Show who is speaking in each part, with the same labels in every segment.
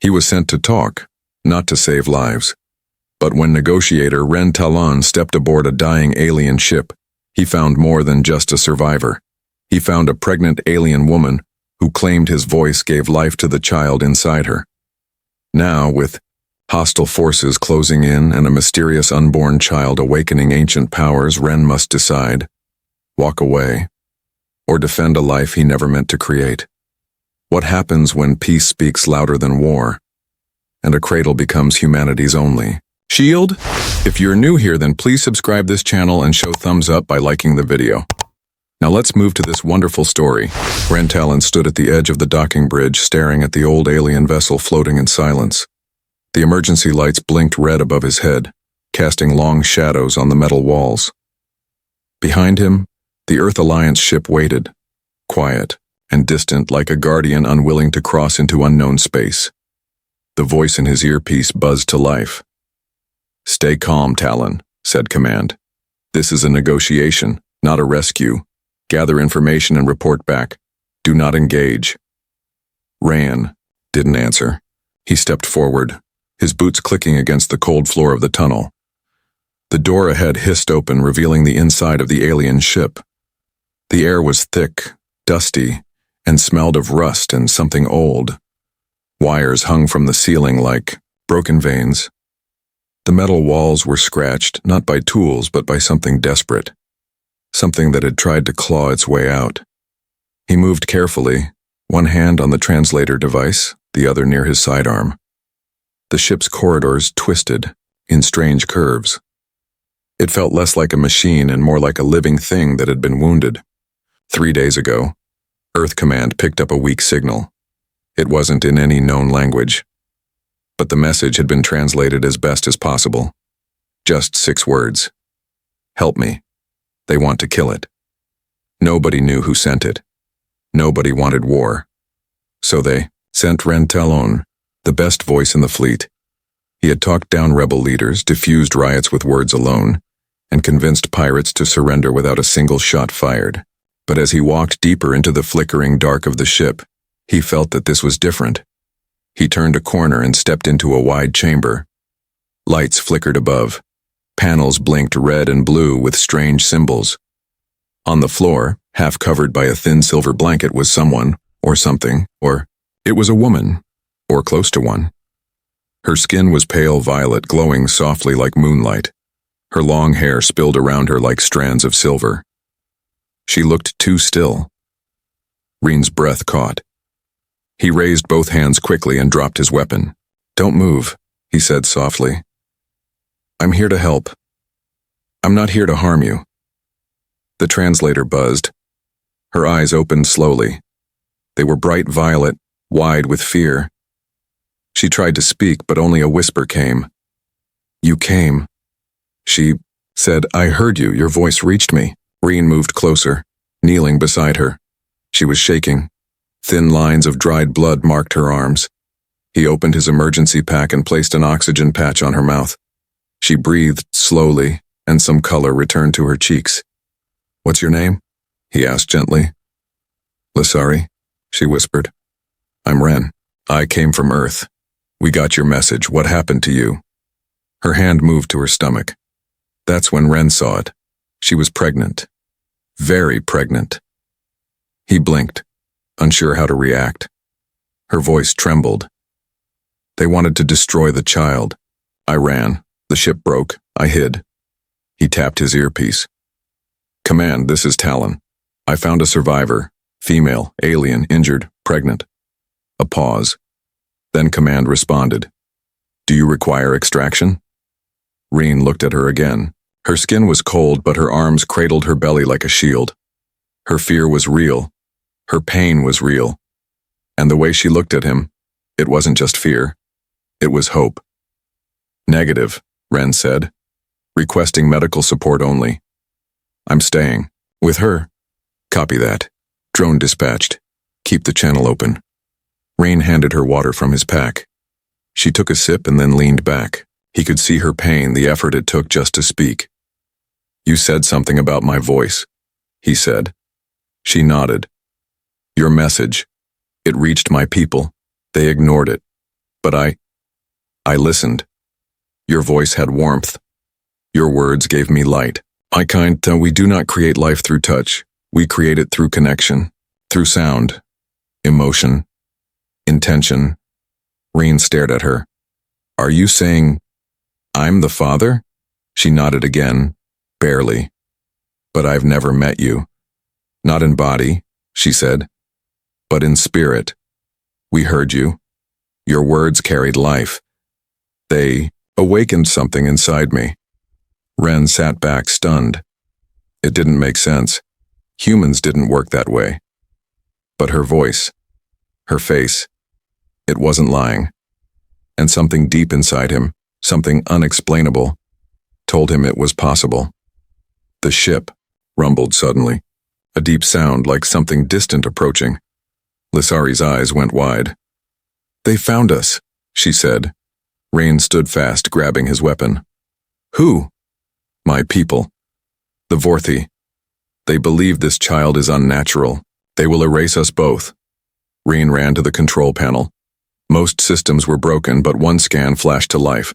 Speaker 1: He was sent to talk, not to save lives. But when negotiator Ren Talon stepped aboard a dying alien ship, he found more than just a survivor. He found a pregnant alien woman who claimed his voice gave life to the child inside her. Now, with hostile forces closing in and a mysterious unborn child awakening ancient powers, Ren must decide: walk away, or defend a life he never meant to create. What happens when peace speaks louder than war, and a cradle becomes humanity's only shield? If you're new here, then please subscribe this channel and show thumbs up by liking the video. Now let's move to this wonderful story. Ren Talon stood at the edge of the docking bridge, staring at the old alien vessel floating in silence. The emergency lights blinked red above his head, casting long shadows on the metal walls. Behind him, the Earth Alliance ship waited, quiet and distant like a guardian unwilling to cross into unknown space. The voice in his earpiece buzzed to life. "Stay calm, Talon," said Command. "This is a negotiation, not a rescue. Gather information and report back. Do not engage." Ran didn't answer. He stepped forward, his boots clicking against the cold floor of the tunnel. The door ahead hissed open, revealing the inside of the alien ship. The air was thick, dusty, and smelled of rust and something old. Wires hung from the ceiling like broken veins. The metal walls were scratched, not by tools, but by something desperate. Something that had tried to claw its way out. He moved carefully, one hand on the translator device, the other near his sidearm. The ship's corridors twisted, in strange curves. It felt less like a machine and more like a living thing that had been wounded. 3 days ago, Earth Command picked up a weak signal. It wasn't in any known language, but the message had been translated as best as possible. Just 6 words. "Help me. They want to kill it." Nobody knew who sent it. Nobody wanted war. So they sent Ren Talon, the best voice in the fleet. He had talked down rebel leaders, diffused riots with words alone, and convinced pirates to surrender without a single shot fired. But as he walked deeper into the flickering dark of the ship, he felt that this was different. He turned a corner and stepped into a wide chamber. Lights flickered above. Panels blinked red and blue with strange symbols. On the floor, half covered by a thin silver blanket, was someone, or something, or it was a woman, or close to one. Her skin was pale violet, glowing softly like moonlight. Her long hair spilled around her like strands of silver. She looked too still. Reen's breath caught. He raised both hands quickly and dropped his weapon. "Don't move," he said softly. "I'm here to help. I'm not here to harm you." The translator buzzed. Her eyes opened slowly. They were bright violet, wide with fear. She tried to speak, but only a whisper came. "You came." She said, "I heard you. Your voice reached me." Reen moved closer, kneeling beside her. She was shaking. Thin lines of dried blood marked her arms. He opened his emergency pack and placed an oxygen patch on her mouth. She breathed slowly, and some color returned to her cheeks. "What's your name?" he asked gently. "Lasari," she whispered. "I'm Ren. I came from Earth. We got your message. What happened to you?" Her hand moved to her stomach. That's when Ren saw it. She was pregnant. Very pregnant. He blinked, unsure how to react. Her voice trembled. "They wanted to destroy the child. I ran. The ship broke. I hid." He tapped his earpiece. "Command, this is Talon. I found a survivor. Female, alien, injured, pregnant." A pause. Then Command responded. "Do you require extraction?" Reen looked at her again. Her skin was cold, but her arms cradled her belly like a shield. Her fear was real. Her pain was real. And the way she looked at him, it wasn't just fear. It was hope. "Negative," Ren said. "Requesting medical support only." "I'm staying. With her." "Copy that. Drone dispatched. Keep the channel open." Reen handed her water from his pack. She took a sip and then leaned back. He could see her pain, the effort it took just to speak. "You said something about my voice," he said. She nodded. "Your message. It reached my people. They ignored it. But I listened. Your voice had warmth. Your words gave me light. My kind, we do not create life through touch. We create it through connection, through sound, emotion, intention. Rain stared at her. Are you saying, I'm the father? She nodded again, barely. But I've never met you. Not in body, she said, but in spirit. We heard you. Your words carried life. They awakened something inside me. Ren sat back, stunned. It didn't make sense. Humans didn't work that way. But her voice, her face, it wasn't lying. And something deep inside him, something unexplainable, told him it was possible. The ship rumbled suddenly, a deep sound like something distant approaching. Lissari's eyes went wide. They found us, she said. Rain stood fast, grabbing his weapon. Who? My people. The Vorthi. They believe this child is unnatural. They will erase us both. Rain ran to the control panel. Most systems were broken, but one scan flashed to life.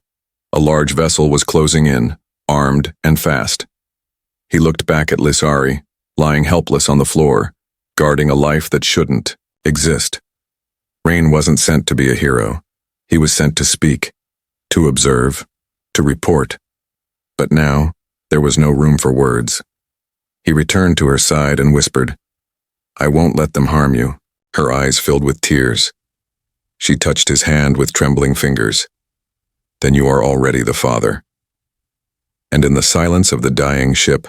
Speaker 1: A large vessel was closing in, armed and fast. He looked back at Lissari, lying helpless on the floor, guarding a life that shouldn't exist. Rain wasn't sent to be a hero. He was sent to speak, to observe, to report. But now, there was no room for words. He returned to her side and whispered, I won't let them harm you. Her eyes filled with tears. She touched his hand with trembling fingers. Then you are already the father. And in the silence of the dying ship,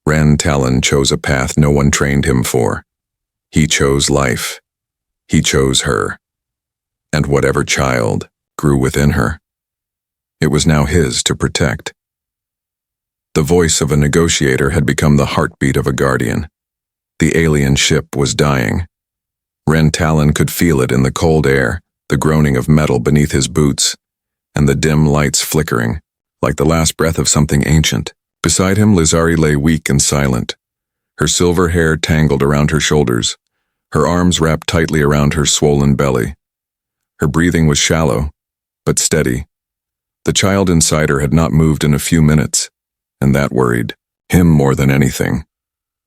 Speaker 1: Ren Talon chose a path no one trained him for. He chose life. He chose her. And whatever child grew within her, it was now his to protect. The voice of a negotiator had become the heartbeat of a guardian. The alien ship was dying. Ren Talon could feel it in the cold air, the groaning of metal beneath his boots, and the dim lights flickering, like the last breath of something ancient. Beside him, Lissari lay weak and silent, her silver hair tangled around her shoulders, her arms wrapped tightly around her swollen belly. Her breathing was shallow, but steady. The child inside her had not moved in a few minutes, and that worried him more than anything.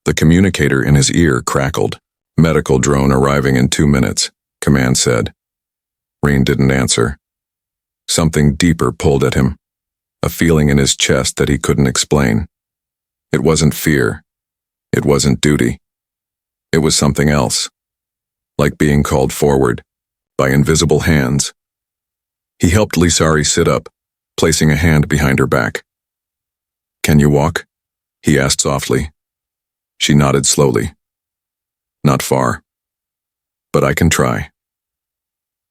Speaker 1: The communicator in his ear crackled. Medical drone arriving in 2 minutes, command said. Rain didn't answer. Something deeper pulled at him, a feeling in his chest that he couldn't explain. It wasn't fear. It wasn't duty. It was something else, like being called forward by invisible hands. He helped Lissari sit up, placing a hand behind her back. Can you walk? He asked softly. She nodded slowly. Not far. But I can try.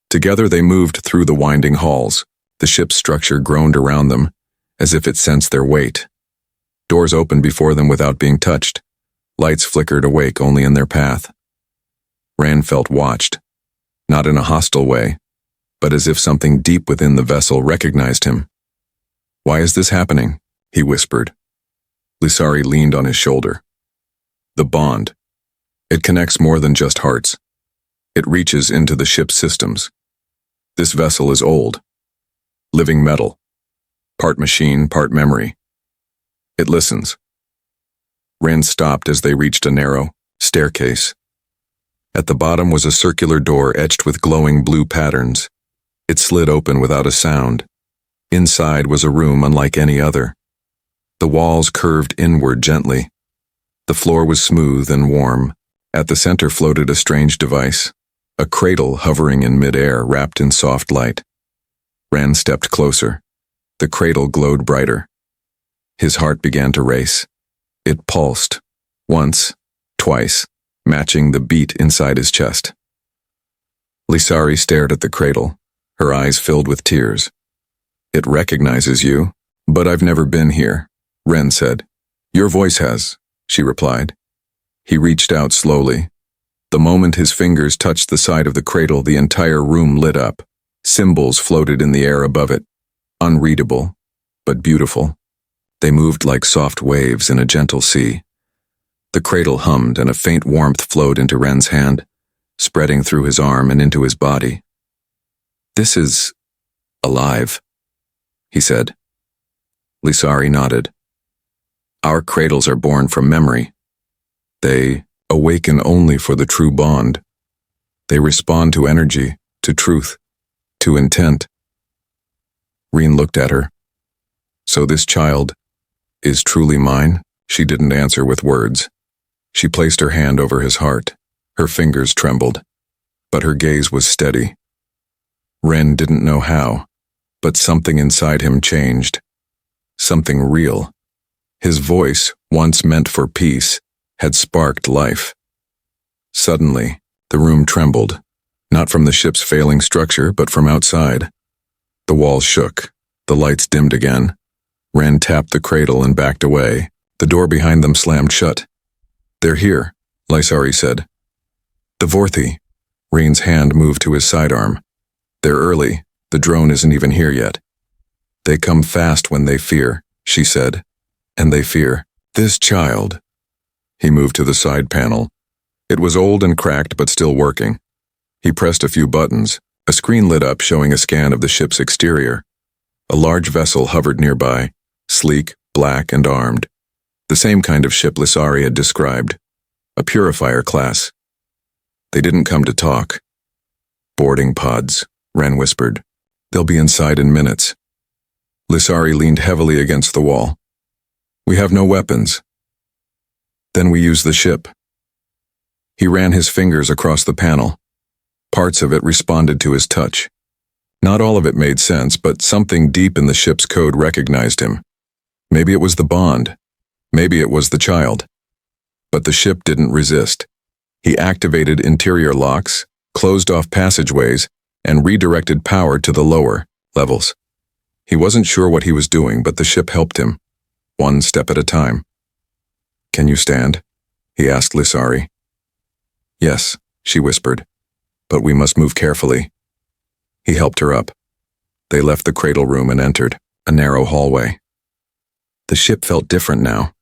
Speaker 1: Together they moved through the winding halls. The ship's structure groaned around them, as if it sensed their weight. Doors opened before them without being touched. Lights flickered awake only in their path. Ran felt watched, not in a hostile way, but as if something deep within the vessel recognized him. Why is this happening? He whispered. Lissari leaned on his shoulder. The bond. It connects more than just hearts. It reaches into the ship's systems. This vessel is old. Living metal. Part machine, part memory. It listens. Ren stopped as they reached a narrow staircase. At the bottom was a circular door etched with glowing blue patterns. It slid open without a sound. Inside was a room unlike any other. The walls curved inward gently. The floor was smooth and warm. At the center floated a strange device, a cradle hovering in midair wrapped in soft light. Ren stepped closer. The cradle glowed brighter. His heart began to race. It pulsed, once, twice, matching the beat inside his chest. Lissari stared at the cradle, her eyes filled with tears. It recognizes you, but I've never been here, Ren said. Your voice has, she replied. He reached out slowly. The moment his fingers touched the side of the cradle, the entire room lit up. Symbols floated in the air above it, unreadable, but beautiful. They moved like soft waves in a gentle sea. The cradle hummed and a faint warmth flowed into Ren's hand, spreading through his arm and into his body. This is alive, he said. Lisari nodded. Our cradles are born from memory. They awaken only for the true bond. They respond to energy, to truth, to intent. Reen looked at her. So this child is truly mine? She didn't answer with words. She placed her hand over his heart. Her fingers trembled, but her gaze was steady. Ren didn't know how, but something inside him changed. Something real. His voice, once meant for peace, had sparked life. Suddenly, the room trembled, not from the ship's failing structure, but from outside. The walls shook, the lights dimmed again. Ren tapped the cradle and backed away. The door behind them slammed shut. They're here, Lisari said. The Vorthi. Reen's hand moved to his sidearm. They're early. The drone isn't even here yet. They come fast when they fear, she said. And they fear this child. He moved to the side panel. It was old and cracked, but still working. He pressed a few buttons. A screen lit up showing a scan of the ship's exterior. A large vessel hovered nearby, sleek, black, and armed. The same kind of ship Lisari had described. A purifier class. They didn't come to talk. Boarding pods, Ren whispered. They'll be inside in minutes. Lisari leaned heavily against the wall. We have no weapons. Then we use the ship. He ran his fingers across the panel. Parts of it responded to his touch. Not all of it made sense, but something deep in the ship's code recognized him. Maybe it was the bond. Maybe it was the child. But the ship didn't resist. He activated interior locks, closed off passageways, and redirected power to the lower levels. He wasn't sure what he was doing, but the ship helped him, one step at a time. Can you stand? He asked Lisari. Yes, she whispered, but we must move carefully. He helped her up. They left the cradle room and entered a narrow hallway. The ship felt different now.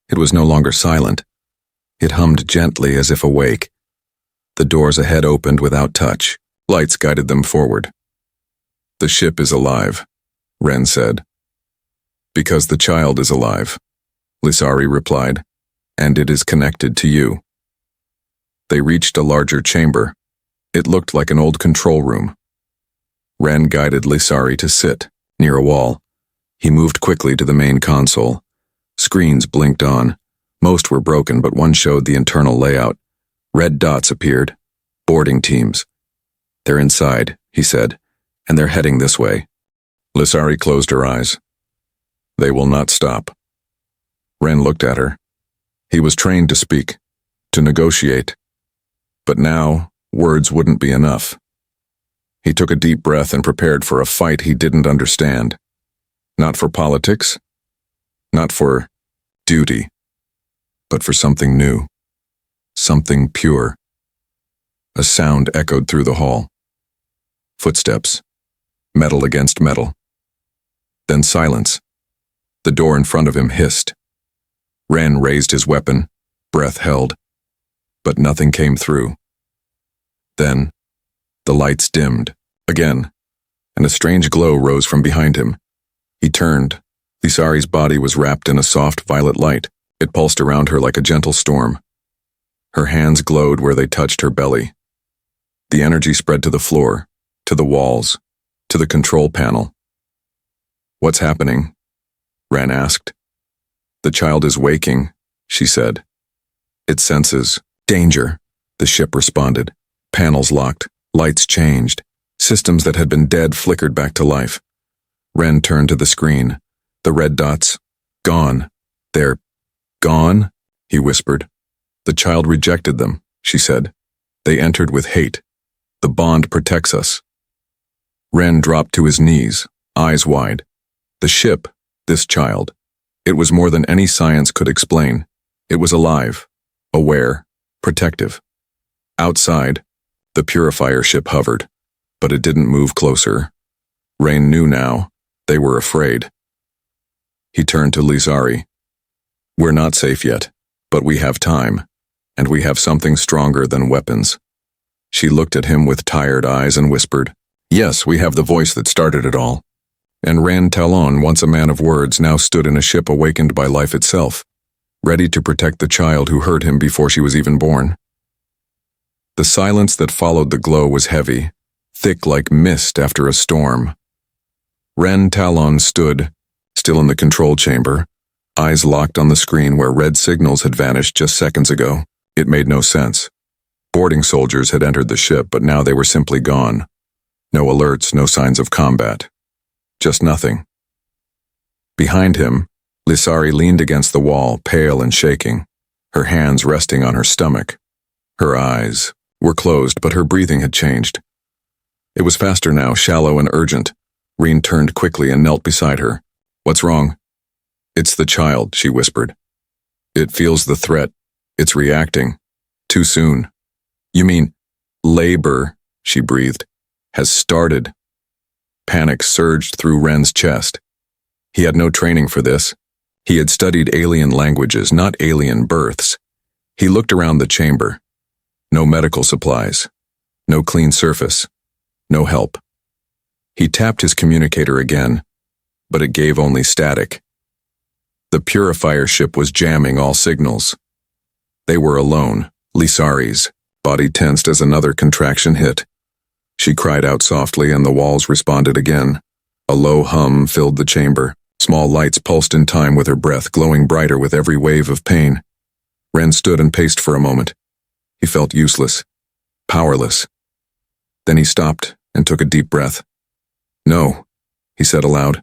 Speaker 1: It was no longer silent. It hummed gently as if awake. The doors ahead opened without touch. Lights guided them forward. The ship is alive, Ren said. Because the child is alive, Lisari replied, and it is connected to you. They reached a larger chamber. It looked like an old control room. Ren guided Lisari to sit, near a wall. He moved quickly to the main console. Screens blinked on. Most were broken, but one showed the internal layout. Red dots appeared. Boarding teams. They're inside, he said, and they're heading this way. Lisari closed her eyes. They will not stop. Ren looked at her. He was trained to speak, to negotiate. But now, words wouldn't be enough. He took a deep breath and prepared for a fight he didn't understand. Not for politics, not for duty, but for something new, something pure. A sound echoed through the hall. Footsteps, metal against metal. Then silence. The door in front of him hissed. Ren raised his weapon, breath held, but nothing came through. Then, the lights dimmed, again, and a strange glow rose from behind him. He turned. Lisari's body was wrapped in a soft violet light. It pulsed around her like a gentle storm. Her hands glowed where they touched her belly. The energy spread to the floor, to the walls, to the control panel. What's happening? Ren asked. The child is waking, she said. It senses danger, the ship responded. Panels locked, lights changed. Systems that had been dead flickered back to life. Ren turned to the screen. The red dots, gone. They're gone, he whispered. The child rejected them, she said. They entered with hate. The bond protects us. Ren dropped to his knees, eyes wide. The ship, this child. It was more than any science could explain. It was alive, aware, protective. Outside, the purifier ship hovered, but it didn't move closer. Ren knew now. They were afraid. He turned to Lisari. We're not safe yet, but we have time, and we have something stronger than weapons. She looked at him with tired eyes and whispered, Yes, we have the voice that started it all. And Ran Talon, once a man of words, now stood in a ship awakened by life itself, ready to protect the child who heard him before she was even born. The silence that followed the glow was heavy, thick like mist after a storm. Ran Talon stood, still in the control chamber, eyes locked on the screen where red signals had vanished just seconds ago. It made no sense. Boarding soldiers had entered the ship, but now they were simply gone. No alerts, no signs of combat. Just nothing. Behind him, Lissari leaned against the wall, pale and shaking, her hands resting on her stomach. Her eyes were closed, but her breathing had changed. It was faster now, shallow and urgent. Reen turned quickly and knelt beside her. "What's wrong?" "It's the child," she whispered. "It feels the threat. It's reacting. Too soon." "You mean labor," she breathed, "has started." Panic surged through Ren's chest. He had no training for this. He had studied alien languages, not alien births. He looked around the chamber. No medical supplies. No clean surface. No help. He tapped his communicator again, but it gave only static. The purifier ship was jamming all signals. They were alone, Lissari's, body tensed as another contraction hit. She cried out softly and the walls responded again. A low hum filled the chamber. Small lights pulsed in time with her breath, glowing brighter with every wave of pain. Ren stood and paced for a moment. He felt useless, powerless. Then he stopped and took a deep breath. "No," he said aloud.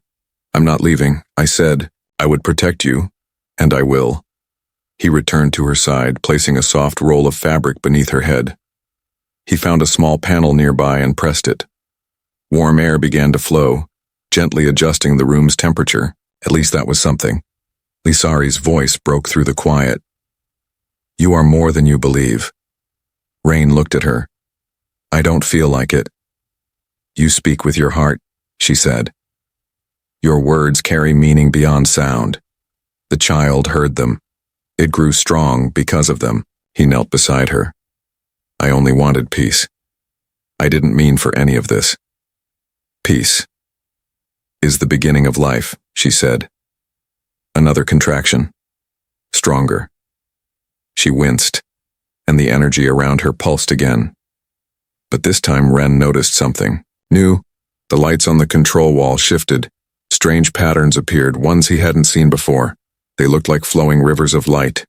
Speaker 1: "I'm not leaving. I said I would protect you, and I will." He returned to her side, placing a soft roll of fabric beneath her head. He found a small panel nearby and pressed it. Warm air began to flow, gently adjusting the room's temperature. At least that was something. Lissari's voice broke through the quiet. "You are more than you believe." Rain looked at her. "I don't feel like it." "You speak with your heart," she said. "Your words carry meaning beyond sound." The child heard them. It grew strong because of them. He knelt beside her. "I only wanted peace. I didn't mean for any of this." "Peace is the beginning of life," she said. Another contraction. Stronger. She winced, and the energy around her pulsed again. But this time Ren noticed something new. The lights on the control wall shifted. Strange patterns appeared, ones he hadn't seen before. They looked like flowing rivers of light.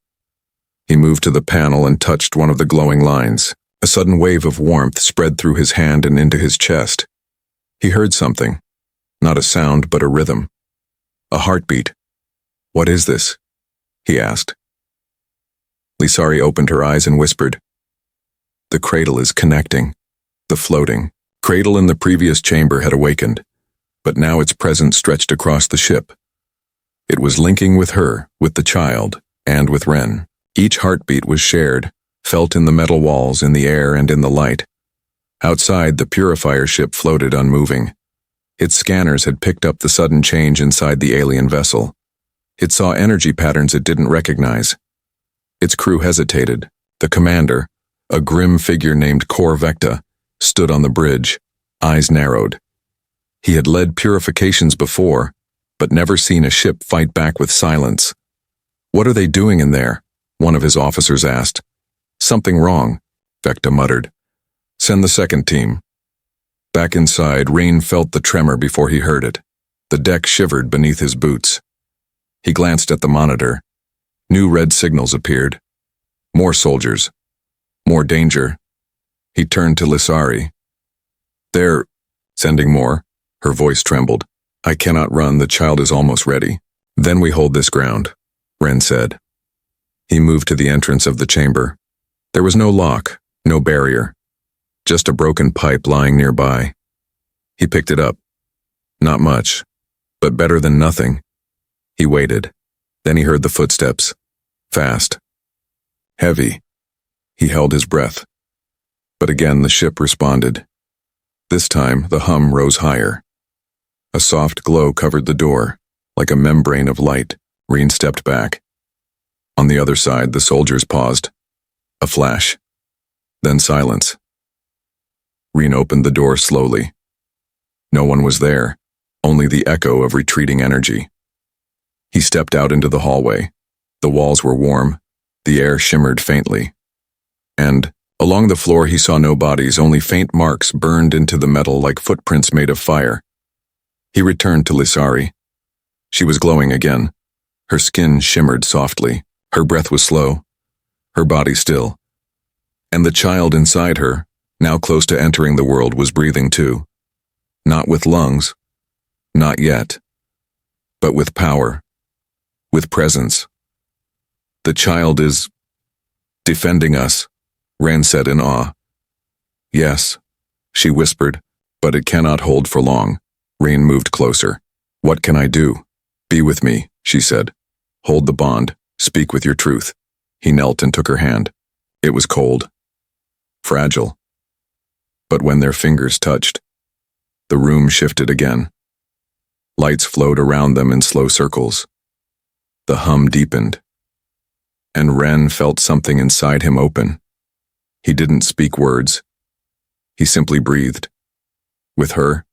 Speaker 1: He moved to the panel and touched one of the glowing lines. A sudden wave of warmth spread through his hand and into his chest. He heard something. Not a sound, but a rhythm. A heartbeat. "What is this?" he asked. Lissari opened her eyes and whispered, "The cradle is connecting." The floating cradle in the previous chamber had awakened, but now its presence stretched across the ship. It was linking with her, with the child, and with Ren. Each heartbeat was shared, felt in the metal walls, in the air, and in the light. Outside, the purifier ship floated unmoving. Its scanners had picked up the sudden change inside the alien vessel. It saw energy patterns it didn't recognize. Its crew hesitated. The commander, a grim figure named Corvecta, stood on the bridge, eyes narrowed. He had led purifications before, but never seen a ship fight back with silence. "What are they doing in there?" one of his officers asked. "Something wrong," Vecta muttered. "Send the second team." Back inside, Rain felt the tremor before he heard it. The deck shivered beneath his boots. He glanced at the monitor. New red signals appeared. More soldiers. More danger. He turned to Lissari. "They're sending more." Her voice trembled. "I cannot run, the child is almost ready." "Then we hold this ground," Ren said. He moved to the entrance of the chamber. There was no lock, no barrier. Just a broken pipe lying nearby. He picked it up. Not much, but better than nothing. He waited. Then he heard the footsteps. Fast. Heavy. He held his breath. But again the ship responded. This time the hum rose higher. A soft glow covered the door, like a membrane of light. Reen stepped back. On the other side, the soldiers paused. A flash. Then silence. Reen opened the door slowly. No one was there, only the echo of retreating energy. He stepped out into the hallway. The walls were warm, the air shimmered faintly. And, along the floor he saw no bodies, only faint marks burned into the metal like footprints made of fire. He returned to Lissari. She was glowing again. Her skin shimmered softly. Her breath was slow, her body still. And the child inside her, now close to entering the world, was breathing too. Not with lungs, not yet, but with power, with presence. The child is defending us, Ran said in awe. Yes, she whispered, but it cannot hold for long. Rain moved closer. What can I do? Be with me, she said. Hold the bond, speak with your truth. He knelt and took her hand. It was cold, fragile. But when their fingers touched, the room shifted again. Lights flowed around them in slow circles. The hum deepened, and Ren felt something inside him open. He didn't speak words. He simply breathed. With her,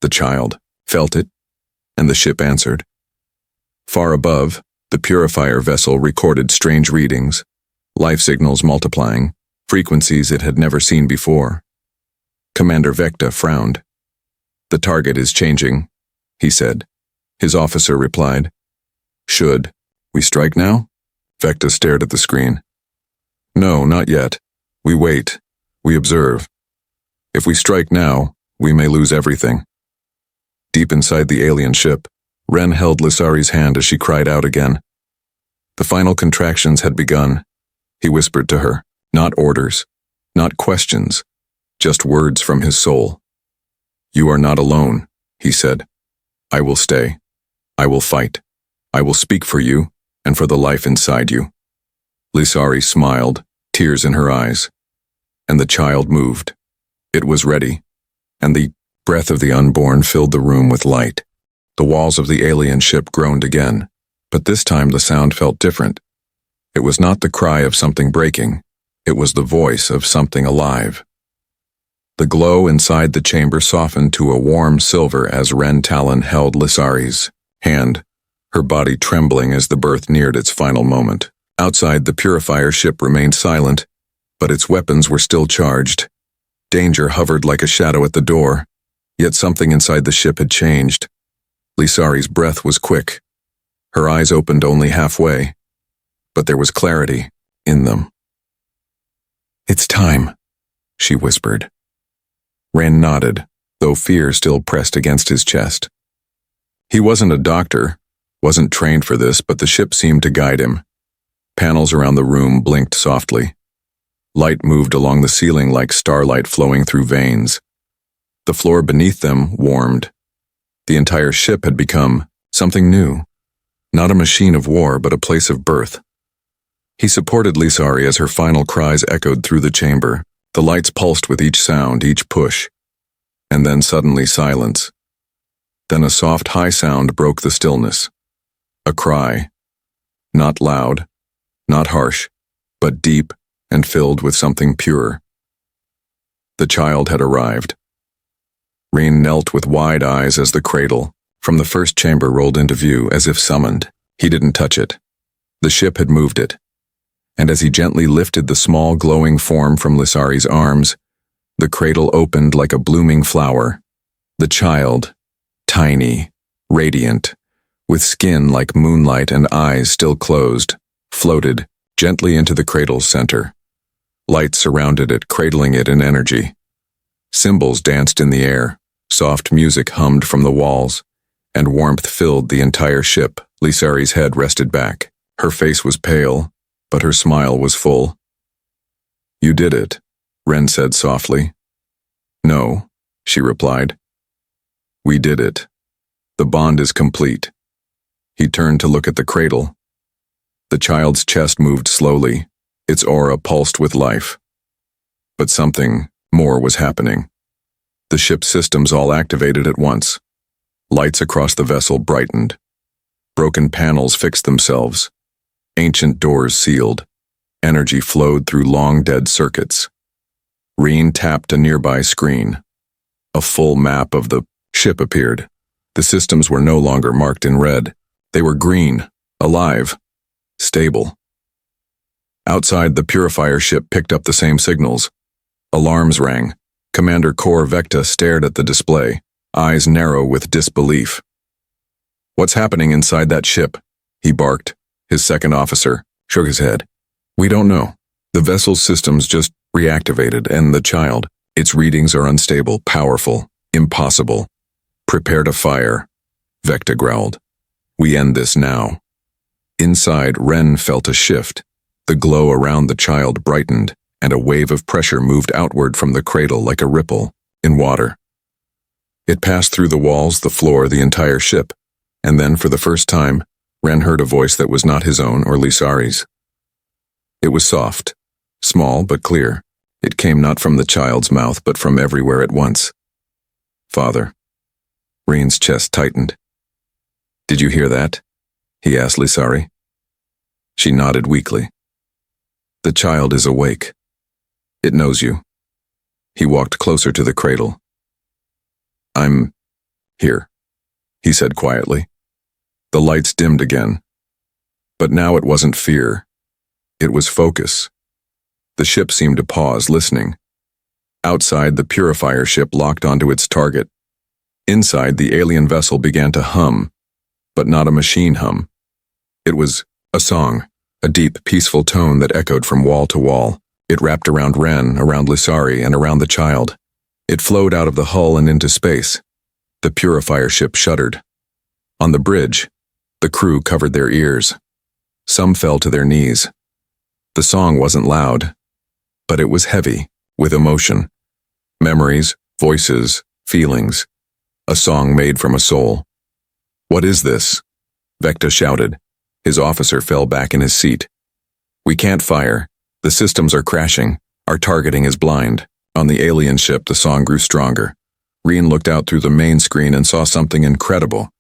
Speaker 1: the child felt it, and the ship answered. Far above, the purifier vessel recorded strange readings, life signals multiplying, frequencies it had never seen before. Commander Vecta frowned. The target is changing, he said. His officer replied. Should we strike now? Vecta stared at the screen. No, not yet. We wait. We observe. If we strike now, we may lose everything. Deep inside the alien ship, Ren held Lissari's hand as she cried out again. The final contractions had begun. He whispered to her, not orders, not questions, just words from his soul. You are not alone, he said. I will stay. I will fight. I will speak for you and for the life inside you. Lissari smiled, tears in her eyes, and the child moved. It was ready, and the breath of the unborn filled the room with light. The walls of the alien ship groaned again, but this time the sound felt different. It was not the cry of something breaking, it was the voice of something alive. The glow inside the chamber softened to a warm silver as Ren Talon held Lissari's hand, her body trembling as the birth neared its final moment. Outside, the purifier ship remained silent, but its weapons were still charged. Danger hovered like a shadow at the door, yet something inside the ship had changed. Lissari's breath was quick. Her eyes opened only halfway, but there was clarity in them. It's time, she whispered. Ren nodded, though fear still pressed against his chest. He wasn't a doctor, wasn't trained for this, but the ship seemed to guide him. Panels around the room blinked softly. Light moved along the ceiling like starlight flowing through veins. The floor beneath them warmed. The entire ship had become something new. Not a machine of war, but a place of birth. He supported Lissari as her final cries echoed through the chamber. The lights pulsed with each sound, each push. And then suddenly silence. Then a soft high sound broke the stillness. A cry. Not loud, not harsh, but deep and filled with something pure. The child had arrived. Rain knelt with wide eyes as the cradle from the first chamber rolled into view as if summoned. He didn't touch it. The ship had moved it. And as he gently lifted the small glowing form from Lissari's arms, the cradle opened like a blooming flower. The child, tiny, radiant, with skin like moonlight and eyes still closed, floated gently into the cradle's center. Light surrounded it, cradling it in energy. Cymbals danced in the air, soft music hummed from the walls, and warmth filled the entire ship. Lissari's head rested back. Her face was pale, but her smile was full. You did it, Ren said softly. No, she replied. We did it. The bond is complete. He turned to look at the cradle. The child's chest moved slowly, its aura pulsed with life. But something more was happening. The ship's systems all activated at once. Lights across the vessel brightened. Broken panels fixed themselves. Ancient doors sealed. Energy flowed through long dead circuits. Reen tapped a nearby screen. A full map of the ship appeared. The systems were no longer marked in red. They were green, alive, stable. Outside, the purifier ship picked up the same signals. Alarms rang. Commander Kor Vecta stared at the display, eyes narrow with disbelief. "What's happening inside that ship?" he barked. His second officer shook his head. "We don't know. The vessel's systems just reactivated, and the child, its readings are unstable, powerful, impossible. Prepare to fire," Vecta growled. "We end this now." Inside, Ren felt a shift. The glow around the child brightened, and a wave of pressure moved outward from the cradle like a ripple in water. It passed through the walls, the floor, the entire ship, and then, for the first time, Ren heard a voice that was not his own or Lisari's. It was soft, small but clear. It came not from the child's mouth, but from everywhere at once. "Father." Reen's chest tightened. "Did you hear that?" he asked Lisari. She nodded weakly. "The child is awake. It knows you." He walked closer to the cradle. "I'm here," he said quietly. The lights dimmed again. But now it wasn't fear. It was focus. The ship seemed to pause, listening. Outside, the purifier ship locked onto its target. Inside, the alien vessel began to hum, but not a machine hum. It was a song, a deep, peaceful tone that echoed from wall to wall. It wrapped around Ren, around Lisari, and around the child. It flowed out of the hull and into space. The purifier ship shuddered. On the bridge, the crew covered their ears. Some fell to their knees. The song wasn't loud, but it was heavy, with emotion. Memories, voices, feelings. A song made from a soul. "What is this?" Vecta shouted. His officer fell back in his seat. "We can't fire. The systems are crashing. Our targeting is blind." On the alien ship, the song grew stronger. Reen looked out through the main screen and saw something incredible.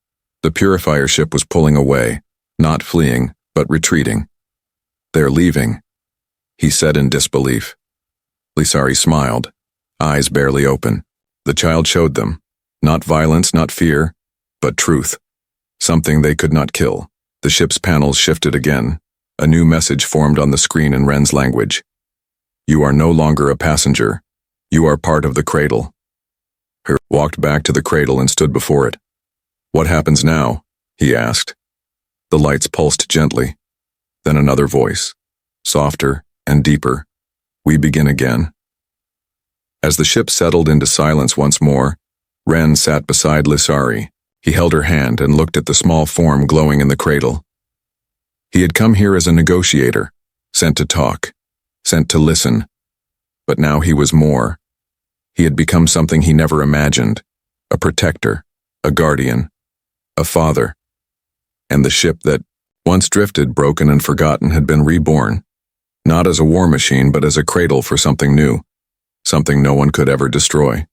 Speaker 1: The purifier ship was pulling away, not fleeing, but retreating. "They're leaving," he said in disbelief. Lisari smiled, eyes barely open. The child showed them. Not violence, not fear, but truth. Something they could not kill. The ship's panels shifted again. A new message formed on the screen in Ren's language. "You are no longer a passenger. You are part of the cradle." He walked back to the cradle and stood before it. "What happens now?" he asked. The lights pulsed gently. Then another voice, softer and deeper. "We begin again." As the ship settled into silence once more, Ren sat beside Lisari. He held her hand and looked at the small form glowing in the cradle. He had come here as a negotiator, sent to talk, sent to listen. But now he was more. He had become something he never imagined, a protector, a guardian, a father. And the ship that, once drifted, broken and forgotten, had been reborn, not as a war machine but as a cradle for something new, something no one could ever destroy.